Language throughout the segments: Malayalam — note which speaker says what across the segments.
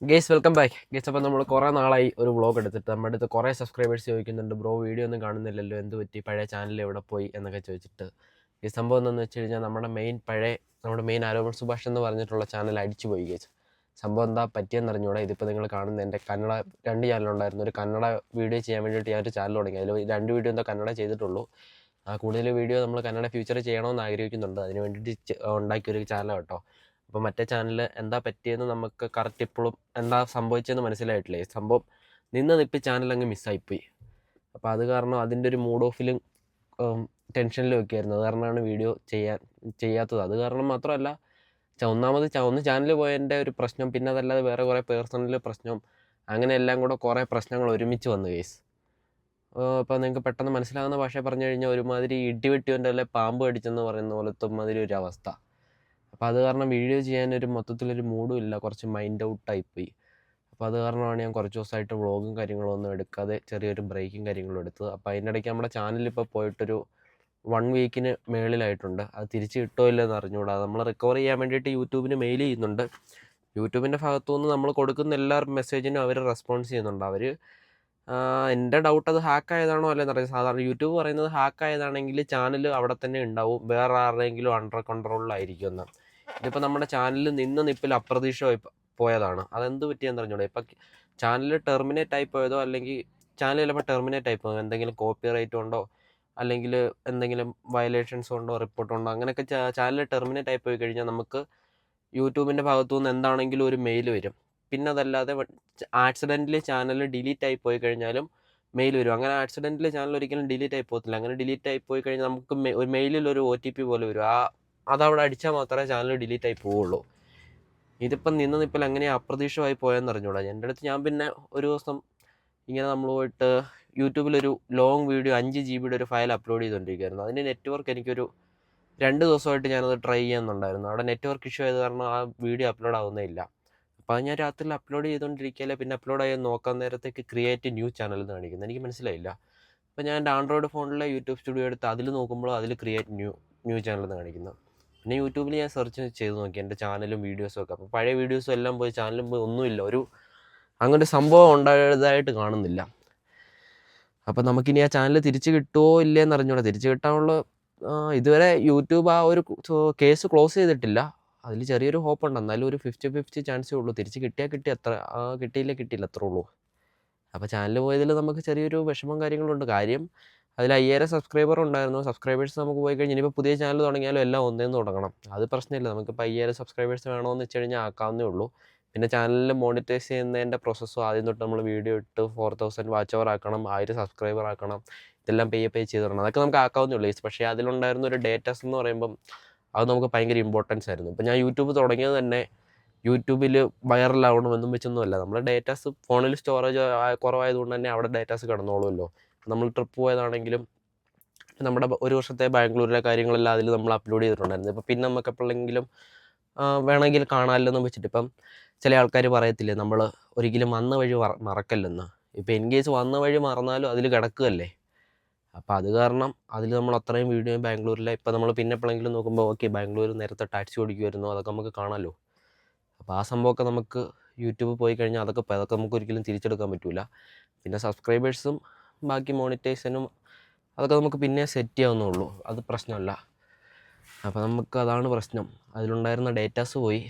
Speaker 1: Guys welcome back guys. അപ്പോൾ നമ്മൾ കുറേ നാളായി ഒരു വ്ളോഗ് എടുത്തിട്ട് നമ്മുടെ അടുത്ത് കുറേ സബ്സ്ക്രൈബേഴ്സ് ചോദിക്കുന്നുണ്ട്, ബ്രോ വീഡിയോ ഒന്നും കാണുന്നില്ലല്ലോ, എന്ത് പറ്റി, പഴയ ചാനൽ എവിടെ പോയി എന്നൊക്കെ ചോദിച്ചിട്ട്. ഈ സംഭവം എന്താണെന്ന് വെച്ച് കഴിഞ്ഞാൽ നമ്മുടെ മെയിൻ ആരോപൺ സുഭാഷ് എന്ന് പറഞ്ഞിട്ടുള്ള ചാനൽ അടിച്ചു പോയി ഗേസ്. സംഭവം എന്താ പറ്റിയെന്ന് അറിഞ്ഞൂടാ. ഇതിപ്പോൾ നിങ്ങൾ കാണുന്ന എൻ്റെ കന്നഡ 2 ചാനലുണ്ടായിരുന്നു. ഒരു കന്നഡ വീഡിയോ ചെയ്യാൻ വേണ്ടിയിട്ട് ഞാനൊരു ചാനൽ തുടങ്ങി. അതിൽ 2 വീഡിയോ എന്താ കന്നഡ ചെയ്തിട്ടുള്ളൂ. കൂടുതൽ വീഡിയോ നമ്മൾ കന്നഡ ഫ്യൂച്ചർ ചെയ്യണമെന്ന് ആഗ്രഹിക്കുന്നുണ്ട്. അതിന് വേണ്ടിയിട്ട് ഉണ്ടാക്കിയൊരു ചാനലാണ് കേട്ടോ. അപ്പോൾ മറ്റേ ചാനൽ എന്താ പറ്റിയെന്ന് നമുക്ക് കറക്റ്റ് ഇപ്പോഴും എന്താ സംഭവിച്ചതെന്ന് മനസ്സിലായിട്ടില്ലേ. സംഭവം നിപ്പ് ചാനൽ അങ്ങ് മിസ്സായിപ്പോയി. അപ്പോൾ അത് കാരണം അതിൻ്റെ ഒരു മൂഡ് ഓഫിലും ടെൻഷനിലും ഒക്കെ ആയിരുന്നു. അത് കാരണമാണ് വീഡിയോ ചെയ്യാത്തത്. അത് കാരണം മാത്രമല്ല, ഒന്ന് ചാനൽ പോയതിൻ്റെ ഒരു പ്രശ്നം, പിന്നെ അതല്ലാതെ വേറെ കുറേ പേഴ്സണൽ പ്രശ്നം, അങ്ങനെ എല്ലാം കൂടെ കുറേ പ്രശ്നങ്ങൾ ഒരുമിച്ച് വന്നു കേസ്. അപ്പോൾ നിങ്ങൾക്ക് പെട്ടെന്ന് മനസ്സിലാകുന്ന ഭാഷ പറഞ്ഞു കഴിഞ്ഞാൽ ഒരുമാതിരി ഇടിവെട്ടിയവൻ്റെ അല്ലെ പാമ്പ് കടിച്ചെന്ന് പറയുന്ന പോലത്തെ മാതിരി ഒരു അവസ്ഥ. അപ്പോൾ അത് കാരണം വീഡിയോ ചെയ്യാനൊരു മൊത്തത്തിലൊരു മൂഡും ഇല്ല, കുറച്ച് മൈൻഡ് ഔട്ടായിപ്പോയി. അപ്പോൾ അത് കാരണമാണ് ഞാൻ കുറച്ച് ദിവസമായിട്ട് വ്ളോഗും കാര്യങ്ങളും ഒന്നും എടുക്കാതെ ചെറിയൊരു ബ്രേക്കും കാര്യങ്ങളും എടുത്തത്. അപ്പോൾ അതിൻ്റെ ഇടയ്ക്ക് നമ്മുടെ ചാനലിപ്പോൾ പോയിട്ടൊരു 1 വീക്കിന് മേളിലായിട്ടുണ്ട്. അത് തിരിച്ച് കിട്ടുമോ ഇല്ലെന്ന് അറിഞ്ഞുകൂടാ. നമ്മൾ റിക്കവർ ചെയ്യാൻ വേണ്ടിയിട്ട് യൂട്യൂബിന് മെയിൽ ചെയ്യുന്നുണ്ട്. യൂട്യൂബിൻ്റെ ഭാഗത്തുനിന്ന് നമ്മൾ കൊടുക്കുന്ന എല്ലാ മെസ്സേജിനും അവർ റെസ്പോൺസ് ചെയ്യുന്നുണ്ട്. എൻ്റെ ഡൗട്ട് അത് ഹാക്ക് ആയതാണോ അല്ലെന്ന് അറിയാം. സാധാരണ യൂട്യൂബ് പറയുന്നത് ഹാക്ക് ആയതാണെങ്കിൽ ചാനൽ അവിടെ തന്നെ ഉണ്ടാവും, വേറെ ആരുടെയെങ്കിലും അണ്ടർ കൺട്രോളിലായിരിക്കും എന്ന്. ഇതിപ്പോൾ നമ്മുടെ ചാനലിൽ നിപ്പിൽ അപ്രതീക്ഷിതമായി പോയതാണ്. അതെന്ത് പറ്റിയെന്ന് അറിഞ്ഞൂടെ. ഇപ്പം ചാനൽ ടെർമിനേറ്റ് ആയി പോയതോ, അല്ലെങ്കിൽ ചാനൽ ചിലപ്പോൾ ടെർമിനേറ്റ് ആയി പോകും, എന്തെങ്കിലും കോപ്പി റൈറ്റ് ഉണ്ടോ, അല്ലെങ്കിൽ എന്തെങ്കിലും വയലേഷൻസ് ഉണ്ടോ, റിപ്പോർട്ടുണ്ടോ, അങ്ങനെയൊക്കെ ചാനൽ ടെർമിനേറ്റ് ആയി പോയി കഴിഞ്ഞാൽ നമുക്ക് യൂട്യൂബിൻ്റെ ഭാഗത്തുനിന്ന് എന്താണെങ്കിലും ഒരു മെയിൽ വരും. പിന്നെ അതല്ലാതെ ആക്സിഡൻ്റലി ചാനൽ ഡിലീറ്റ് ആയി പോയി കഴിഞ്ഞാലും മെയിൽ വരും. അങ്ങനെ ആക്സിഡൻ്റലി ചാനൽ ഒരിക്കലും ഡിലീറ്റ് ആയി പോകത്തില്ല. അങ്ങനെ ഡിലീറ്റ് ആയി പോയി കഴിഞ്ഞാൽ നമുക്ക് ഒരു മെയിലിൽ ഒരു OTP പോലെ വരും. അതവിടെ അടിച്ചാൽ മാത്രമേ ചാനൽ ഡിലീറ്റ് ആയി പോവുള്ളൂ. ഇതിപ്പം നിപ്പിൽ അങ്ങനെ അപ്രതീക്ഷിതമായി പോയെന്ന് അറിഞ്ഞൂടാ. എൻ്റെ അടുത്ത് ഞാൻ പിന്നെ ഒരു ദിവസം ഇങ്ങനെ നമ്മൾ പോയിട്ട് യൂട്യൂബിലൊരു ലോങ് വീഡിയോ 5 GB ഒരു ഫയൽ അപ്ലോഡ് ചെയ്തുകൊണ്ടിരിക്കുകയായിരുന്നു. അതിൻ്റെ നെറ്റ്വർക്ക് എനിക്കൊരു 2 ദിവസമായിട്ട് ഞാനത് ട്രൈ ചെയ്യുന്നുണ്ടായിരുന്നു. അവിടെ നെറ്റ്വർക്ക് ഇഷ്യൂ ആയത് കാരണം ആ വീഡിയോ അപ്ലോഡ് ആവുന്നേ ഇല്ല. അപ്പോൾ അത് ഞാൻ രാത്രിയിൽ അപ്ലോഡ് ചെയ്തുകൊണ്ടിരിക്കുകയല്ലേ, പിന്നെ അപ്ലോഡ് ആയി നോക്കാൻ നേരത്തേക്ക് ക്രിയേറ്റ് ന്യൂ ചാനൽ എന്ന് കാണിക്കുന്നത്. എനിക്ക് മനസ്സിലായില്ല. അപ്പോൾ ഞാൻ എൻ്റെ ആൻഡ്രോയിഡ് ഫോണിലെ യൂട്യൂബ് സ്റ്റുഡിയോ എടുത്ത് അതിൽ നോക്കുമ്പോൾ അതിൽ ക്രിയേറ്റ് ന്യൂ ചാനൽ എന്ന് കാണിക്കുന്നത്. പിന്നെ യൂട്യൂബിൽ ഞാൻ സെർച്ച് ചെയ്ത് നോക്കി എൻ്റെ ചാനലും വീഡിയോസും ഒക്കെ. അപ്പോൾ പഴയ വീഡിയോസും എല്ലാം പോയി, ചാനലും പോയി, ഒന്നുമില്ല. അങ്ങനെ ഒരു സംഭവം ഉണ്ടായതായിട്ട് കാണുന്നില്ല. അപ്പോൾ നമുക്കിനി ആ ചാനൽ തിരിച്ച് കിട്ടുമോ ഇല്ലയെന്ന് അറിഞ്ഞൂടാ. തിരിച്ച് കിട്ടാനുള്ള ഇതുവരെ യൂട്യൂബ് ആ ഒരു കേസ് ക്ലോസ് ചെയ്തിട്ടില്ല. അതിൽ ചെറിയൊരു ഹോപ്പ് ഉണ്ട്. എന്നാലും ഒരു 50-50 ചാൻസേ ഉള്ളൂ. തിരിച്ച് കിട്ടിയാൽ കിട്ടി, കിട്ടിയില്ല അത്രേ ഉള്ളൂ. അപ്പോൾ ചാനൽ പോയതിൽ നമുക്ക് ചെറിയൊരു വിഷമം കാര്യങ്ങളുണ്ട്. കാര്യം അതിൽ 5000 സബ്സ്ക്രൈബർ ഉണ്ടായിരുന്നു. സബ്സ്ക്രൈബേഴ്സ് നമുക്ക് പോയി കഴിഞ്ഞാൽ ഇനിയിപ്പോൾ പുതിയ ചാനൽ തുടങ്ങിയാലും എല്ലാം ഒന്നേന്ന് തുടങ്ങണം. അത് പ്രശ്നമില്ല. നമുക്കിപ്പോൾ 5000 സബ്സ്ക്രൈബേഴ്സ് വേണമെന്ന് വെച്ച് കഴിഞ്ഞാൽ ആക്കാവുന്നേ ഉള്ളൂ. പിന്നെ ചാനലിൽ മോണിറ്റൈസ് ചെയ്യുന്നതിൻ്റെ പ്രോസസ്സും ആദ്യം തൊട്ട് നമ്മൾ വീഡിയോ ഇട്ട് 4000 വാച്ച് അവർ ആക്കണം, 1000 സബ്സ്ക്രൈബർ ആക്കണം, ഇതെല്ലാം പേ ചെയ്ത് തരണം. അതൊക്കെ നമുക്ക് ആക്കാവുന്നേ ഉള്ളൂ. പക്ഷേ അതിലുണ്ടായിരുന്ന ഒരു ഡേറ്റാസ് എന്ന് പറയുമ്പം അത് നമുക്ക് ഭയങ്കര ഇമ്പോർട്ടൻസ് ആയിരുന്നു. ഇപ്പോൾ ഞാൻ യൂട്യൂബ് തുടങ്ങിയത് തന്നെ യൂട്യൂബിൽ വൈറലാവണമെന്നും വെച്ചൊന്നുമല്ല. നമ്മുടെ ഡേറ്റാസ് ഫോണിൽ സ്റ്റോറേജ് കുറവായതുകൊണ്ട് തന്നെ അവിടെ ഡേറ്റാസ് കിടന്നോളുമല്ലോ. നമ്മൾ ട്രിപ്പ് പോയതാണെങ്കിലും നമ്മുടെ ഒരു വർഷത്തെ ബാംഗ്ലൂരിലെ കാര്യങ്ങളെല്ലാം അതിൽ നമ്മൾ അപ്ലോഡ് ചെയ്തിട്ടുണ്ടായിരുന്നു. ഇപ്പോൾ പിന്നെ നമുക്ക് എപ്പോഴെങ്കിലും വേണമെങ്കിൽ കാണാമല്ലെന്നും വെച്ചിട്ട്. ഇപ്പം ചില ആൾക്കാർ പറയത്തില്ലേ, നമ്മൾ ഒരിക്കലും വന്ന വഴി മറക്കല്ലെന്ന്. ഇപ്പോൾ ഇൻ കേസ് വന്ന വഴി മറന്നാലും അതിൽ കിടക്കുകയല്ലേ. അപ്പോൾ അത് കാരണം അതിൽ നമ്മൾ അത്രയും വീഡിയോ ബാംഗ്ലൂരിലെ, ഇപ്പോൾ നമ്മൾ പിന്നെ എപ്പോഴെങ്കിലും നോക്കുമ്പോൾ ഓക്കെ ബാംഗ്ലൂർ നേരത്തെ ടാക്സി ഓടിക്കുമായിരുന്നു, അതൊക്കെ നമുക്ക് കാണാമല്ലോ. അപ്പോൾ ആ സംഭവമൊക്കെ നമുക്ക് യൂട്യൂബ് പോയി കഴിഞ്ഞാൽ അതൊക്കെ നമുക്ക് ഒരിക്കലും തിരിച്ചെടുക്കാൻ പറ്റില്ല. പിന്നെ സബ്സ്ക്രൈബേഴ്സും ബാക്കി മോണിറ്റൈസനും അതൊക്കെ നമുക്ക് പിന്നെ സെറ്റ് ചെയ്യാവുന്നുള്ളൂ. അത് പ്രശ്നമല്ല. അപ്പോൾ നമുക്ക് അതാണ് പ്രശ്നം. അതിലുണ്ടായിരുന്ന ഡേറ്റാസ് പോയി.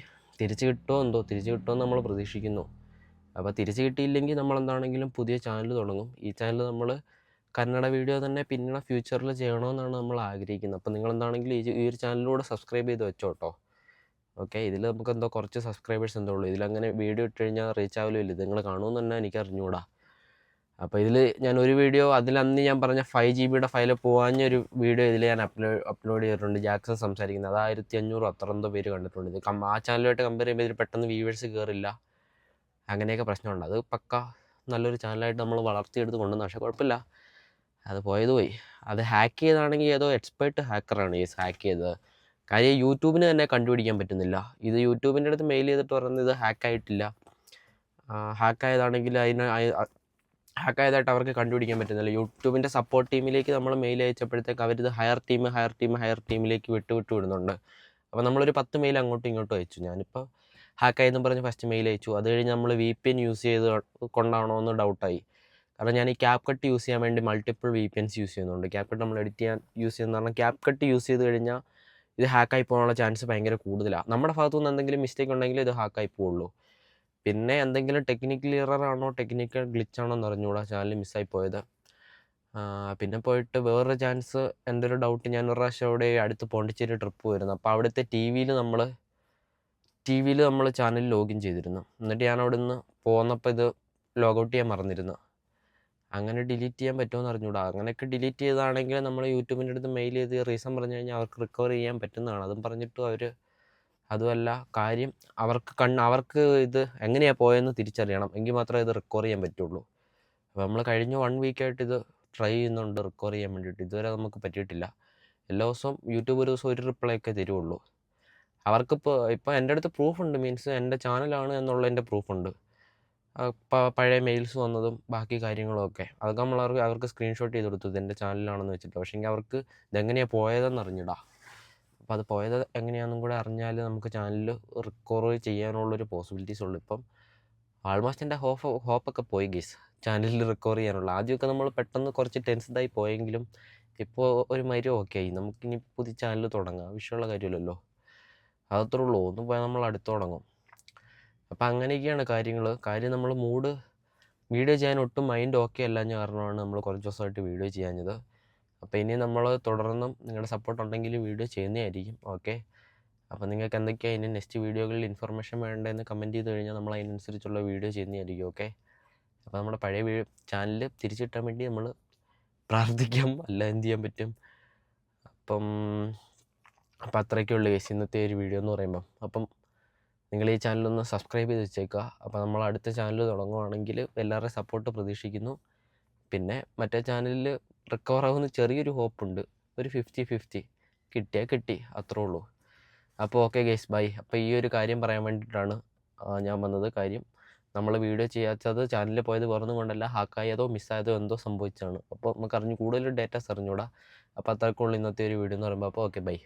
Speaker 1: തിരിച്ച് കിട്ടുമെന്ന് നമ്മൾ പ്രതീക്ഷിക്കുന്നു. അപ്പോൾ തിരിച്ച് കിട്ടിയില്ലെങ്കിൽ നമ്മളെന്താണെങ്കിലും പുതിയ ചാനൽ തുടങ്ങും. ഈ ചാനൽ നമ്മൾ കന്നഡ വീഡിയോ തന്നെ പിന്നെ ഫ്യൂച്ചറിൽ ചെയ്യണമെന്നാണ് നമ്മൾ ആഗ്രഹിക്കുന്നത്. അപ്പോൾ നിങ്ങളെന്താണെങ്കിലും ഈ ഒരു ചാനലിലൂടെ സബ്സ്ക്രൈബ് ചെയ്ത് വെച്ചോ കേട്ടോ. ഓക്കെ, ഇതിൽ നമുക്ക് കുറച്ച് സബ്സ്ക്രൈബേഴ്സ് ഉള്ളൂ. ഇതിലങ്ങനെ വീഡിയോ ഇട്ട് കഴിഞ്ഞാൽ റീച്ച് ആവലും ഇല്ല. നിങ്ങൾ കാണുമെന്ന് തന്നെ എനിക്ക് അറിഞ്ഞുകൂടാ. അപ്പോൾ ഇതിൽ ഞാൻ ഒരു വീഡിയോ, അതിലന്ന് ഞാൻ പറഞ്ഞ 5 GB ഫയൽ പോകാഞ്ഞൊരു വീഡിയോ ഇതിൽ ഞാൻ അപ്ലോഡ് ചെയ്തിട്ടുണ്ട്. ജാക്സൺ സംസാരിക്കുന്നത്. അത് 1500 അത്ര എന്തോ പേര് കണ്ടിട്ടുണ്ട്. ഇത് ആ ചാനലുമായിട്ട് കമ്പയർ ചെയ്യുമ്പോൾ ഇതിൽ പെട്ടെന്ന് വ്യൂവേഴ്സ് കയറില്ല. അങ്ങനെയൊക്കെ പ്രശ്നമുണ്ട്. അത് പക്ക നല്ലൊരു ചാനലായിട്ട് നമ്മൾ വളർത്തിയെടുത്ത് കൊണ്ടുവന്നു. പക്ഷേ കുഴപ്പമില്ല, അത് പോയി. അത് ഹാക്ക് ചെയ്താണെങ്കിൽ ഏതോ എക്സ്പേർട്ട് ഹാക്കറാണ് ഈ ഹാക്ക് ചെയ്തത്. കാര്യം യൂട്യൂബിന് തന്നെ കണ്ടുപിടിക്കാൻ പറ്റുന്നില്ല. ഇത് യൂട്യൂബിൻ്റെ അടുത്ത് മെയിൽ ചെയ്തിട്ട് പറയുന്നത് ഇത് ഹാക്കായിട്ടില്ല, ഹാക്കായതാണെങ്കിൽ ഹാക്കായതായിട്ട് അവർക്ക് കണ്ടുപിടിക്കാൻ പറ്റുന്നില്ല. യൂട്യൂബിൻ്റെ സപ്പോർട്ട് ടീമിലേക്ക് നമ്മൾ മെയിൽ അയച്ചപ്പോഴത്തേക്ക് അവരിത് ഹയർ ടീമിലേക്ക് വിടുന്നുണ്ട്. അപ്പോൾ നമ്മളൊരു 10 മെയിൽ അങ്ങോട്ടും ഇങ്ങോട്ടും അയച്ചു. ഞാനിപ്പോൾ ഹാക്കായി എന്ന് പറഞ്ഞ് ഫസ്റ്റ് മെയിൽ അയച്ചു. അത് കഴിഞ്ഞ് നമ്മൾ VPN യൂസ് ചെയ്ത് കൊണ്ടാണോ എന്ന് ഡൗട്ടായി. കാരണം ഞാൻ ഈ ക്യാപ് കട്ട് യൂസ് ചെയ്യാൻ വേണ്ടി മൾട്ടിപ്പിൾ VPNs യൂസ് ചെയ്യുന്നുണ്ട്. ക്യാപ് കട്ട് നമ്മൾ എഡിറ്റ് ചെയ്യാൻ യൂസ് ചെയ്യുന്ന കാരണം ക്യാപ് കട്ട് യൂസ് ചെയ്ത് കഴിഞ്ഞാൽ ഇത് ഹാക്കായി പോകാനുള്ള ചാൻസ് ഭയങ്കര കൂടുതലാണ്. നമ്മുടെ ഭാഗത്തുനിന്ന് എന്തെങ്കിലും മിസ്റ്റേക്ക് ഉണ്ടെങ്കിൽ ഇത് ഹാക്കായി പോവുള്ളൂ. പിന്നെ എന്തെങ്കിലും ടെക്നിക്കൽ എറർ ആണോ ടെക്നിക്കൽ ഗ്ലിച്ച് ആണോ എന്ന് അറിഞ്ഞുകൂടാ ചാനൽ മിസ്സായി പോയത്. പിന്നെ പോയിട്ട് വേറൊരു ചാൻസ്, എൻ്റെ ഒരു ഡൗട്ട്, ഞാൻ ഒരു പ്രാവശ്യം അവിടെ അടുത്ത് പോണ്ടിച്ചേരി ട്രിപ്പ് പോയിരുന്നു. അപ്പോൾ അവിടുത്തെ ടി വിയിൽ നമ്മൾ ചാനൽ ലോഗിൻ ചെയ്തിരുന്നു. എന്നിട്ട് ഞാൻ അവിടെ നിന്ന് പോന്നപ്പോൾ ഇത് ലോഗൗട്ട് ചെയ്യാൻ മറന്നിരുന്നു. അങ്ങനെ ഡിലീറ്റ് ചെയ്യാൻ പറ്റുമെന്ന് അറിഞ്ഞൂടാ. അങ്ങനെയൊക്കെ ഡിലീറ്റ് ചെയ്താണെങ്കിൽ നമ്മൾ യൂട്യൂബിൻ്റെ അടുത്ത് മെയിൽ ചെയ്ത് റീസൺ പറഞ്ഞു കഴിഞ്ഞാൽ അവർക്ക് റിക്കവർ ചെയ്യാൻ പറ്റുന്നതാണ്. അതും പറഞ്ഞിട്ട് അവർ അതുമല്ല കാര്യം, അവർക്ക് ഇത് എങ്ങനെയാണ് പോയതെന്ന് തിരിച്ചറിയണം. എങ്കിൽ മാത്രമേ ഇത് റിക്കവർ ചെയ്യാൻ പറ്റുള്ളൂ. അപ്പോൾ നമ്മൾ കഴിഞ്ഞ 1 വീക്കായിട്ട് ഇത് ട്രൈ ചെയ്യുന്നുണ്ട് റിക്കവർ ചെയ്യാൻ വേണ്ടിയിട്ട്. ഇതുവരെ നമുക്ക് പറ്റിയിട്ടില്ല. എല്ലാ ദിവസവും യൂട്യൂബ് ഒരു ദിവസം ഒരു റിപ്ലൈ ഒക്കെ തരുള്ളൂ. ഇപ്പം എൻ്റെ അടുത്ത് പ്രൂഫുണ്ട്, മീൻസ് എൻ്റെ ചാനലാണ് എന്നുള്ളതിൻ്റെ പ്രൂഫുണ്ട്. പഴയ മെയിൽസ് വന്നതും ബാക്കി കാര്യങ്ങളും ഒക്കെ അതൊക്കെ നമ്മൾ അവർക്ക് സ്ക്രീൻഷോട്ട് ചെയ്ത് കൊടുത്തു, ഇത് എൻ്റെ ചാനലാണെന്ന് വെച്ചിട്ട്. പക്ഷേ അവർക്ക് ഇതെങ്ങനെയാണ് പോയതെന്ന് അറിഞ്ഞിടാ. അപ്പോൾ അത് പോയത് എങ്ങനെയാണെന്നും കൂടെ അറിഞ്ഞാൽ നമുക്ക് ചാനൽ റിക്കവർ ചെയ്യാനുള്ളൊരു പോസിബിലിറ്റീസ് ഉള്ളൂ. ഇപ്പം ആൾമോസ്റ്റ് എൻ്റെ ഹോപ്പൊക്കെ പോയി ഗൈസ്, ചാനലിൽ റിക്കവർ ചെയ്യാനുള്ള. ആദ്യമൊക്കെ നമ്മൾ പെട്ടെന്ന് കുറച്ച് ടെൻസ്ഡായി പോയെങ്കിലും ഇപ്പോൾ ഒരു മരം ഓക്കെ ആയി. നമുക്കിനി പുതിയ ചാനൽ തുടങ്ങാം, വിഷയമുള്ള കാര്യമില്ലല്ലോ. അതത്രേ ഉള്ളൂ, ഒന്ന് പോയാൽ നമ്മൾ അടുത്ത് തുടങ്ങും. അപ്പം അങ്ങനെയൊക്കെയാണ് കാര്യം. നമ്മൾ വീഡിയോ ചെയ്യാൻ ഒട്ടും മൈൻഡ് ഓക്കെ അല്ലാഞ്ഞ കാരണമാണ് നമ്മൾ കുറച്ച് ദിവസമായിട്ട് വീഡിയോ ചെയ്യാഞ്ഞത്. അപ്പോൾ ഇനി നമ്മൾ തുടർന്നും നിങ്ങളുടെ സപ്പോർട്ട് ഉണ്ടെങ്കിൽ വീഡിയോ ചെയ്യുന്നതായിരിക്കും. ഓക്കെ, അപ്പോൾ നിങ്ങൾക്ക് എന്തൊക്കെയാണ് ഇനി നെക്സ്റ്റ് വീഡിയോകളിൽ ഇൻഫർമേഷൻ വേണ്ടതെന്ന് കമൻറ്റ് ചെയ്ത് കഴിഞ്ഞാൽ നമ്മൾ അതിനനുസരിച്ചുള്ള വീഡിയോ ചെയ്യുന്നതായിരിക്കും. ഓക്കെ, അപ്പോൾ നമ്മുടെ പഴയ ചാനൽ തിരിച്ചിട്ടാൻ വേണ്ടി നമ്മൾ പ്രാർത്ഥിക്കാം, അല്ല എന്ത് ചെയ്യാൻ പറ്റും. അപ്പം അത്രയൊക്കെ ഉള്ളൂ കേസ് ഇന്നത്തെ ഒരു വീഡിയോ എന്ന് പറയുമ്പം. അപ്പം നിങ്ങൾ ഈ ചാനലൊന്ന് സബ്സ്ക്രൈബ് ചെയ്ത് വെച്ചേക്കുക. അപ്പോൾ നമ്മൾ അടുത്ത ചാനൽ തുടങ്ങുവാണെങ്കിൽ എല്ലാവരുടെയും സപ്പോർട്ട് പ്രതീക്ഷിക്കുന്നു. പിന്നെ മറ്റേ ചാനലിൽ റിക്കവർ ആകുന്ന ചെറിയൊരു ഹോപ്പുണ്ട്, ഒരു 50-50 കിട്ടിയാൽ കിട്ടി, അത്രേ ഉള്ളൂ. അപ്പോൾ ഓക്കെ ഗൈസ്, ബൈ. അപ്പോൾ ഈ ഒരു കാര്യം പറയാൻ വേണ്ടിയിട്ടാണ് ഞാൻ വന്നത്. കാര്യം നമ്മൾ വീഡിയോ ചെയ്യാത്തത് ചാനലിൽ പോയത് വേറൊന്നും കൊണ്ടല്ല, ഹാക്കായതോ മിസ്സായതോ എന്തോ സംഭവിച്ചാണ്. അപ്പോൾ നമുക്ക് കൂടുതൽ ഡേറ്റാസ് അറിഞ്ഞൂടാ. അപ്പോൾ അത്രയ്ക്കുള്ളൂ ഇന്നത്തെ ഒരു വീഡിയോ എന്ന് പറയുമ്പോൾ. അപ്പോൾ ഓക്കെ, ബൈ.